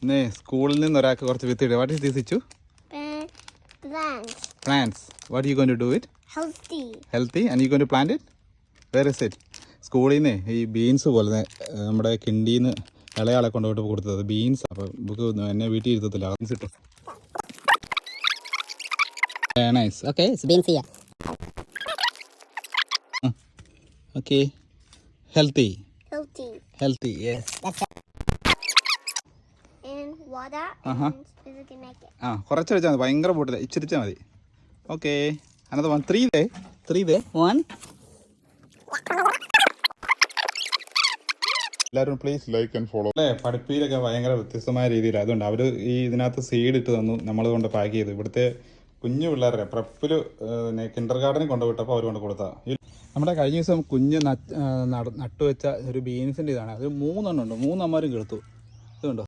ഇന്ന് സ്കൂളിൽ നിന്ന് ഒരാൾക്ക് കുറച്ച് വിത്ത് ഇടുക. What is this Ichu? Plants. What are you going to do it? Healthy. And you going to plant it? Where is it? സ്കൂളിൽ നിന്ന് ഈ ബീൻസ് പോലെ നമ്മുടെ കിണ്ടിയിൽ നിന്ന് ഇളയാളെ കൊണ്ടുപോയിട്ട് കൊടുത്തത് ബീൻസ്. അപ്പോൾ ബുക്ക് എന്നെ വീട്ടിൽ ഇരുത്തത്തില്ല. ബീൻസ് ഇട്ടു. Nice. Okay, it's beans here. Okay. Healthy, yes. That's it. And water and visit make it. കുറച്ച് വെച്ചാൽ മതി, ഭയങ്കര പോട്ടില്ല, ഇച്ചിരിച്ചാൽ മതി. Okay, അനത് 1 3 there 1. എല്ലാവരും പ്ലീസ് ലൈക്ക് ആൻഡ് ഫോളോ. അല്ലേ, പഠിപ്പിയിലൊക്കെ ഭയങ്കര വ്യത്യസ്തമായ രീതിയിലാണ്. അതുകൊണ്ട് അവർ ഈ ഇതിനകത്ത് സീഡ് ഇട്ട് തന്നു, നമ്മൾ കൊണ്ട് പാക്ക് ചെയ്തു. ഇവിടുത്തെ കുഞ്ഞു പിള്ളേരെ പ്രപ്പിൽ കിൻഡർ ഗാർഡനിൽ കൊണ്ടുവിട്ടപ്പോൾ അവർ കൊണ്ട് കൊടുത്താൽ. നമ്മുടെ കഴിഞ്ഞ ദിവസം കുഞ്ഞ് നട്ടുവെച്ച ഒരു ബീൻസിൻ്റെ ഇതാണ്. അത് 3 എണ്ണം ഉണ്ട്. 3 അമ്മമാരും കെടുത്തു. ഇതുണ്ടോ?